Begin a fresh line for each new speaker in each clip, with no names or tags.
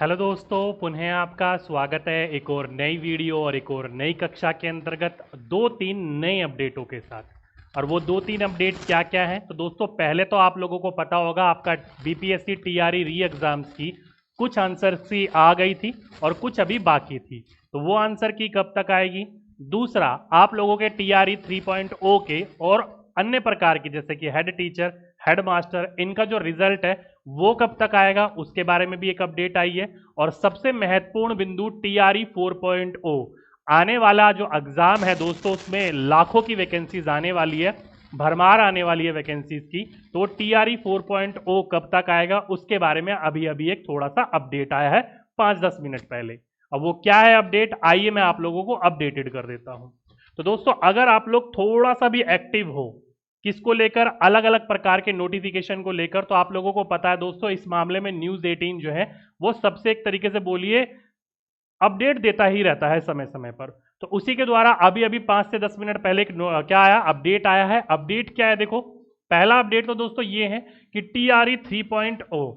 Hello दोस्तों, पुनः आपका स्वागत है एक और नई वीडियो और एक और नई कक्षा के अंतर्गत दो तीन नए अपडेटों के साथ। और वो दो तीन अपडेट क्या क्या हैं तो दोस्तों, पहले तो आप लोगों को पता होगा आपका बीपीएससी टीआरई री एग्जाम्स की कुछ आंसर की आ गई थी और कुछ अभी बाकी थी, तो वो आंसर की कब तक आएगी। दूसरा, आप लोगों के टीआरई 3.0 के और अन्य प्रकार की जैसे कि हेड टीचर, हेड मास्टर, इनका जो रिजल्ट है वो कब तक आएगा उसके बारे में भी एक अपडेट आई है। और सबसे महत्वपूर्ण बिंदु टीआरई 4.0 आने वाला जो एग्जाम है दोस्तों, उसमें लाखों की वैकेंसीज आने वाली है, भरमार आने वाली है वैकेंसीज की। तो टीआरई 4.0 कब तक आएगा उसके बारे में अभी अभी एक थोड़ा सा अपडेट आया है 5-10 मिनट पहले। अब वो क्या है अपडेट, आइए मैं आप लोगों को अपडेटेड कर देता हूं। तो दोस्तों, अगर आप लोग थोड़ा सा भी एक्टिव हो किसको लेकर, अलग अलग प्रकार के नोटिफिकेशन को लेकर, तो आप लोगों को पता है दोस्तों, इस मामले में न्यूज 18 जो है वो सबसे एक तरीके से बोलिए अपडेट देता ही रहता है समय समय पर। तो उसी के द्वारा अभी अभी 5 से 10 मिनट पहले क्या आया, अपडेट आया है। अपडेट क्या है देखो, पहला अपडेट तो दोस्तों ये है कि टीआरई 3.0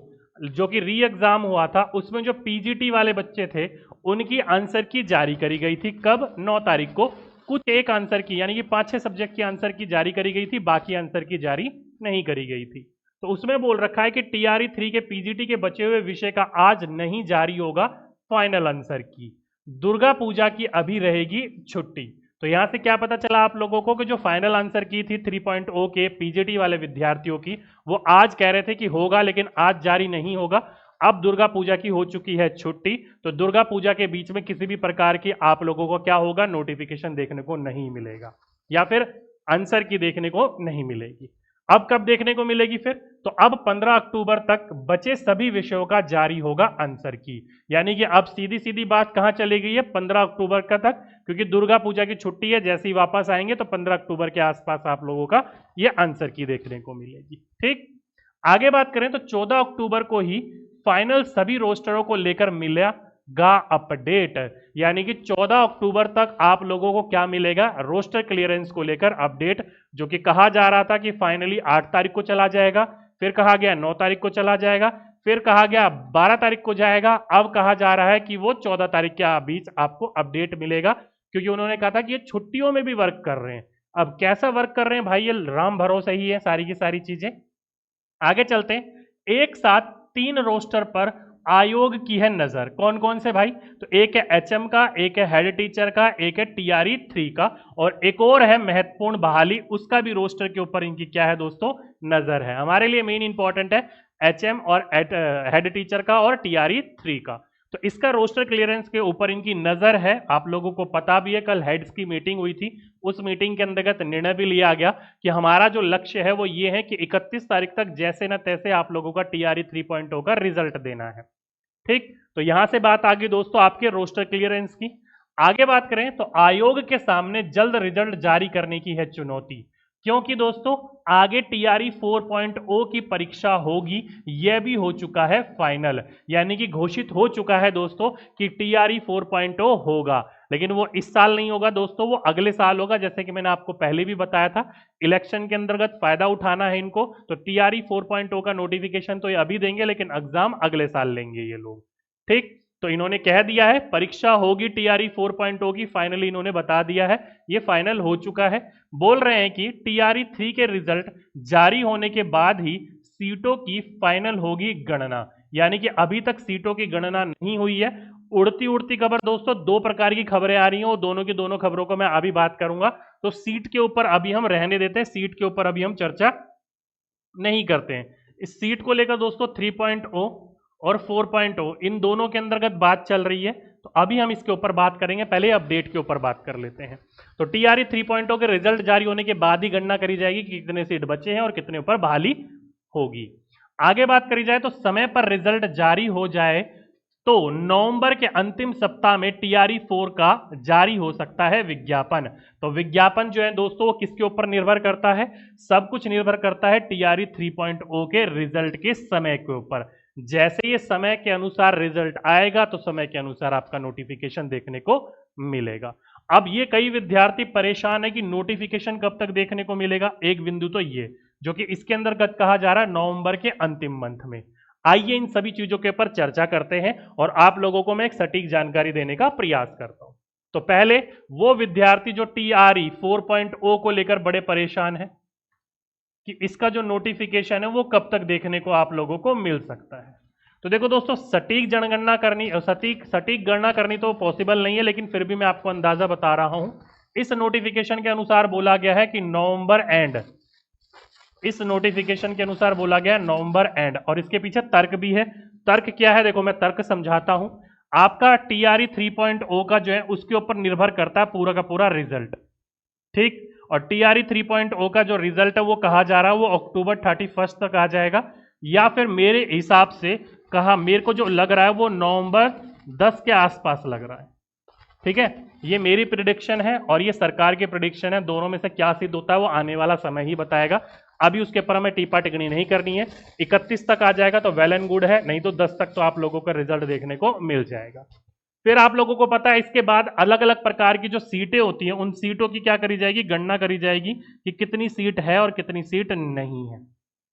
जो कि री एग्जाम हुआ था, उसमें जो पीजीटी वाले बच्चे थे उनकी आंसर की जारी करी गई थी। कब? 9 तारीख को। कुछ एक आंसर की यानी कि 5-6 सब्जेक्ट की आंसर की जारी करी गई थी, बाकी आंसर की जारी नहीं करी गई थी। तो उसमें बोल रखा है कि टीआरई 3 के पीजीटी के बचे हुए विषय का आज नहीं जारी होगा फाइनल आंसर की। दुर्गा पूजा की अभी रहेगी छुट्टी। तो यहां से क्या पता चला आप लोगों को कि जो फाइनल आंसर की थी 3.0 के पीजीटी वाले विद्यार्थियों की, वो आज कह रहे थे कि होगा लेकिन आज जारी नहीं होगा। अब दुर्गा पूजा की हो चुकी है छुट्टी, तो दुर्गा पूजा के बीच में किसी भी प्रकार की आप लोगों को क्या होगा, नोटिफिकेशन देखने को नहीं मिलेगा या फिर आंसर की देखने को नहीं मिलेगी। अब कब देखने को मिलेगी फिर? तो अब 15 अक्टूबर तक बचे सभी विषयों का जारी होगा आंसर की। यानी कि अब सीधी सीधी बात कहां चली गई है, 15 अक्टूबर का तक, क्योंकि दुर्गा पूजा की छुट्टी है, जैसे ही वापस आएंगे तो 15 अक्टूबर के आसपास आप लोगों का ये आंसर की देखने को मिलेगी। ठीक, आगे बात करें तो 14 अक्टूबर को ही फाइनल सभी रोस्टरों को लेकर मिलेगा अपडेट। यानी कि 14 अक्टूबर तक आप लोगों को क्या मिलेगा, रोस्टर क्लियरेंस को लेकर अपडेट, जो कि कहा जा रहा था कि फाइनली 8 तारीख को चला जाएगा, फिर कहा गया 9 तारीख को चला जाएगा, फिर कहा गया 12 तारीख को जाएगा, अब कहा जा रहा है कि वो 14 तारीख के बीच आपको अपडेट मिलेगा, क्योंकि उन्होंने कहा था कि ये छुट्टियों में भी वर्क कर रहे हैं। अब कैसा वर्क कर रहे हैं भाई, ये राम भरोसा ही है सारी की सारी चीजें। आगे चलते हैं। एक साथ 3 रोस्टर पर आयोग की है नजर। कौन कौन से भाई? तो एक है एचएम का, एक है हेड टीचर का, एक है टीआरई 3 का, और एक और है महत्वपूर्ण बहाली, उसका भी रोस्टर के ऊपर इनकी क्या है दोस्तों, नजर है। हमारे लिए मेन इंपॉर्टेंट है एचएम और हेड टीचर का और टीआरई 3 का। तो इसका रोस्टर क्लियरेंस के ऊपर इनकी नजर है। आप लोगों को पता भी है, कल हेड्स की मीटिंग हुई थी, उस मीटिंग के अंतर्गत निर्णय भी लिया गया कि हमारा जो लक्ष्य है वो ये है कि 31 तारीख तक जैसे न तैसे आप लोगों का टीआरई 3.0 का रिजल्ट देना है। ठीक, तो यहां से बात आ गई दोस्तों आपके रोस्टर क्लियरेंस की। आगे बात करें तो आयोग के सामने जल्द रिजल्ट जारी करने की है चुनौती, क्योंकि दोस्तों आगे टीआरई 4.0 की परीक्षा होगी, यह भी हो चुका है फाइनल, यानी कि घोषित हो चुका है दोस्तों कि टीआरई 4.0 होगा। लेकिन वो इस साल नहीं होगा दोस्तों, वो अगले साल होगा, जैसे कि मैंने आपको पहले भी बताया था। इलेक्शन के अंतर्गत फायदा उठाना है इनको, तो टीआरई 4.0 का नोटिफिकेशन तो ये अभी देंगे लेकिन एग्जाम अगले साल लेंगे ये लोग। ठीक, तो इन्होंने कह दिया है परीक्षा होगी टीआरई 4.0 की, फाइनली इन्होंने बता दिया है, ये फाइनल हो चुका है। बोल रहे हैं कि टीआरई 3 के रिजल्ट जारी होने के बाद ही सीटों की फाइनल होगी गणना, यानी कि अभी तक सीटों की गणना नहीं हुई है। उड़ती उड़ती खबर दोस्तों, दो प्रकार की खबरें आ रही हैं, दोनों की दोनों खबरों को मैं अभी बात करूंगा। तो सीट के ऊपर अभी हम रहने देते हैं, सीट के ऊपर अभी हम चर्चा नहीं करते हैं। इस सीट को लेकर दोस्तों 3.0 और 4.0 इन दोनों के अंतर्गत बात चल रही है, तो अभी हम इसके ऊपर बात करेंगे, पहले अपडेट के ऊपर बात कर लेते हैं। तो टीआरई 3.0 के रिजल्ट जारी होने के बाद ही गणना करी जाएगी कि कितने सीट बचे हैं और कितने ऊपर बहाली होगी। आगे बात करी जाए तो समय पर रिजल्ट जारी हो जाए तो नवंबर के अंतिम सप्ताह में टीआरई 4 का जारी हो सकता है विज्ञापन। तो विज्ञापन जो है दोस्तों वो किसके ऊपर निर्भर करता है, सब कुछ निर्भर करता है टीआरई 3.0 के रिजल्ट के समय के ऊपर। जैसे ये समय के अनुसार रिजल्ट आएगा तो समय के अनुसार आपका नोटिफिकेशन देखने को मिलेगा। अब ये कई विद्यार्थी परेशान है कि नोटिफिकेशन कब तक देखने को मिलेगा। एक बिंदु तो ये जो कि इसके अंतर्गत कहा जा रहा है नवंबर के अंतिम मंथ में। आइए इन सभी चीजों के ऊपर चर्चा करते हैं और आप लोगों को मैं एक सटीक जानकारी देने का प्रयास करता हूं। तो पहले वो विद्यार्थी जो TRE 4.0 को लेकर बड़े परेशान है कि इसका जो नोटिफिकेशन है वो कब तक देखने को आप लोगों को मिल सकता है। तो देखो दोस्तों, सटीक जनगणना करनी, सटीक गणना करनी तो पॉसिबल नहीं है, लेकिन फिर भी मैं आपको अंदाजा बता रहा हूं। इस नोटिफिकेशन के अनुसार बोला गया है कि नवंबर एंड, इस नोटिफिकेशन के अनुसार बोला गया है नवंबर एंड, और इसके पीछे तर्क भी है। तर्क क्या है, देखो मैं तर्क समझाता हूं। आपका TRE 3.0 का जो है उसके ऊपर निर्भर करता है पूरा का पूरा रिजल्ट, ठीक। और TRE 3.0 का जो रिजल्ट है वो कहा जा रहा है वो अक्टूबर 31 तक आ जाएगा, या फिर मेरे हिसाब से कहा, मेरे को जो लग रहा है वो नवंबर 10 के आसपास लग रहा है, ठीक है। ये मेरी प्रिडिक्शन है और ये सरकार की प्रिडिक्शन है, दोनों में से क्या सिद्ध होता है वो आने वाला समय ही बताएगा। अभी उसके ऊपर हमें टीपा टिप्पणी नहीं करनी है। 31 तक आ जाएगा तो वेल एंड गुड है, नहीं तो 10 तक तो आप लोगों का रिजल्ट देखने को मिल जाएगा। फिर आप लोगों को पता है इसके बाद अलग अलग प्रकार की जो सीटें होती हैं उन सीटों की क्या करी जाएगी, गणना करी जाएगी कि कितनी सीट है और कितनी सीट नहीं है,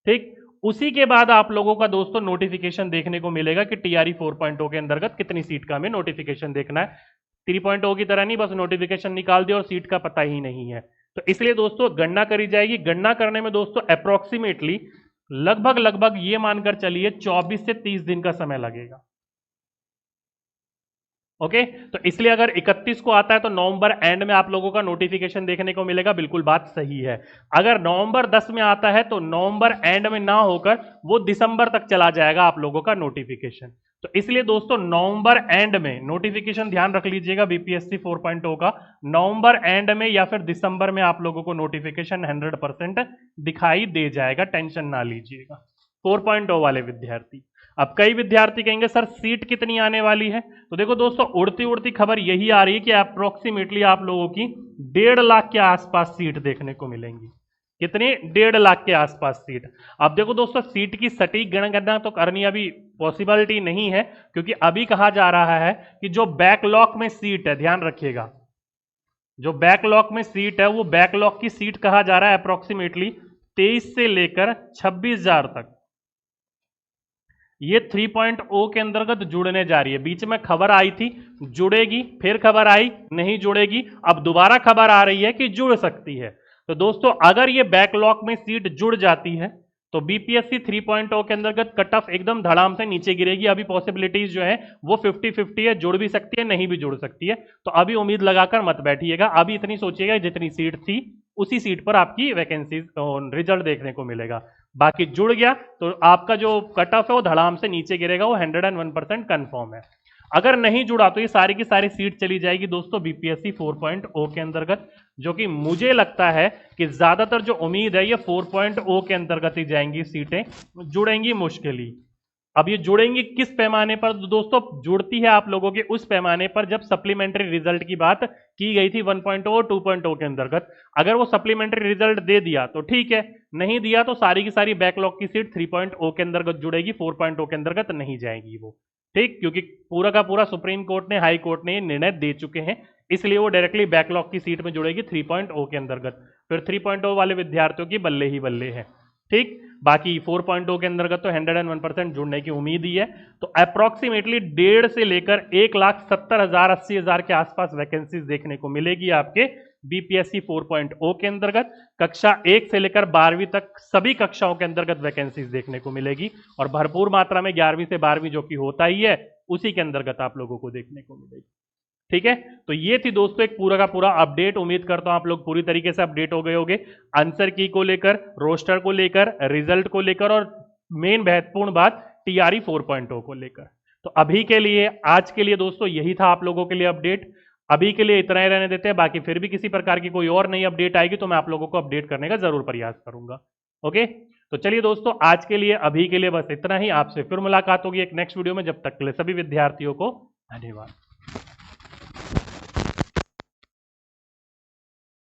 ठीक। उसी के बाद आप लोगों का दोस्तों नोटिफिकेशन देखने को मिलेगा कि TRE 4.0 के अंतर्गत कितनी सीट का हमें नोटिफिकेशन देखना है। 3.0 की तरह नहीं बस नोटिफिकेशन निकाल दिया और सीट का पता ही नहीं है। तो इसलिए दोस्तों गणना करी जाएगी। गणना करने में दोस्तों अप्रोक्सीमेटली लगभग ये मानकर चलिए 24 से 30 दिन का समय लगेगा, ओके। तो इसलिए अगर 31 को आता है तो नवंबर एंड में आप लोगों का नोटिफिकेशन देखने को मिलेगा, बिल्कुल बात सही है। अगर नवंबर 10 में आता है तो नवंबर एंड में ना होकर वो दिसंबर तक चला जाएगा आप लोगों का नोटिफिकेशन। तो इसलिए दोस्तों नवंबर एंड में नोटिफिकेशन ध्यान रख लीजिएगा BPSC 4.0 का, नवंबर एंड में या फिर दिसंबर में आप लोगों को नोटिफिकेशन 100% दिखाई दे जाएगा, टेंशन ना लीजिएगा 4.0 वाले विद्यार्थी। अब कई विद्यार्थी कहेंगे सर सीट कितनी आने वाली है, तो देखो दोस्तों उड़ती उड़ती खबर यही आ रही है कि अप्रोक्सीमेटली आप लोगों की 1.5 लाख के आसपास सीट देखने को मिलेंगी। कितनी? 1.5 लाख के आसपास सीट। अब देखो दोस्तों सीट की सटीक गणना तो करनी अभी पॉसिबिलिटी नहीं है, क्योंकि अभी कहा जा रहा है कि जो बैकलॉग में सीट है, ध्यान रखिएगा, जो बैकलॉग में सीट है वो बैकलॉग की सीट कहा जा रहा है अप्रोक्सीमेटली 23 से लेकर 26,000 तक ये 3.0 के अंतर्गत जुड़ने जा रही है। बीच में खबर आई थी जुड़ेगी, फिर खबर आई नहीं जुड़ेगी, अब दोबारा खबर आ रही है कि जुड़ सकती है। तो दोस्तों अगर ये बैकलॉग में सीट जुड़ जाती है तो BPSC 3.0 के अंतर्गत कट ऑफ एकदम धड़ाम से नीचे गिरेगी। अभी पॉसिबिलिटीज जो है वो 50-50 है, जुड़ भी सकती है नहीं भी जुड़ सकती है। तो अभी उम्मीद लगाकर मत बैठिएगा, अभी इतनी सोचिएगा जितनी सीट थी उसी सीट पर आपकी वैकेंसी रिजल्ट देखने को मिलेगा। बाकी जुड़ गया तो आपका जो कट ऑफ है वो धड़ाम से नीचे गिरेगा, वो 101% कंफर्म है। अगर नहीं जुड़ा तो ये सारी की सारी सीट चली जाएगी दोस्तों BPSC 4.0 के अंतर्गत, जो कि मुझे लगता है कि ज्यादातर जो उम्मीद है ये 4.0 के अंतर्गत ही जाएंगी सीटें, जुड़ेंगी मुश्किल ही। अब ये जुड़ेंगी किस पैमाने पर? तो दोस्तों जुड़ती है आप लोगों के उस पैमाने पर जब सप्लीमेंट्री रिजल्ट की बात की गई थी 1.0 2.0 के अंतर्गत। अगर वो सप्लीमेंट्री रिजल्ट दे दिया तो ठीक है, नहीं दिया तो सारी की सारी बैकलॉग की सीट 3.0 के अंतर्गत जुड़ेगी, 4.0 के अंतर्गत नहीं जाएगी वो, ठीक। क्योंकि पूरा का पूरा सुप्रीम कोर्ट ने, हाई कोर्ट ने निर्णय दे चुके हैं, इसलिए वो डायरेक्टली बैकलॉग की सीट में जुड़ेगी 3.0 के अंतर्गत। फिर 3.0 वाले विद्यार्थियों की बल्ले ही बल्ले है, ठीक। बाकी 4.0 के अंतर्गत तो 101% जुड़ने की उम्मीद ही है। तो अप्रोक्सीमेटली 1.5 से लेकर 1,70,000 80,000 के आसपास वैकेंसीज देखने को मिलेगी आपके BPSC 4.0 के अंतर्गत। कक्षा 1 से लेकर 12वीं तक सभी कक्षाओं के अंतर्गत वैकेंसीज देखने को मिलेगी, और भरपूर मात्रा में 11वीं से 12वीं जो कि होता ही है उसी के अंतर्गत आप लोगों को देखने को मिलेगी, ठीक है। तो ये थी दोस्तों एक पूरा का पूरा अपडेट। उम्मीद करता हूं आप लोग पूरी तरीके से अपडेट हो गए होंगे, आंसर की को लेकर, रोस्टर को लेकर, रिजल्ट को लेकर, और मेन महत्वपूर्ण बात TRE 4.0 को लेकर। तो अभी के लिए, आज के लिए दोस्तों यही था आप लोगों के लिए अपडेट। अभी के लिए इतना ही रहने देते हैं, बाकी फिर भी किसी प्रकार की कोई और नई अपडेट आएगी तो मैं आप लोगों को अपडेट करने का जरूर प्रयास करूंगा, ओके। तो चलिए दोस्तों आज के लिए, अभी के लिए बस इतना ही। आपसे फिर मुलाकात होगी एक नेक्स्ट वीडियो में। जब तक के लिए सभी विद्यार्थियों को धन्यवाद।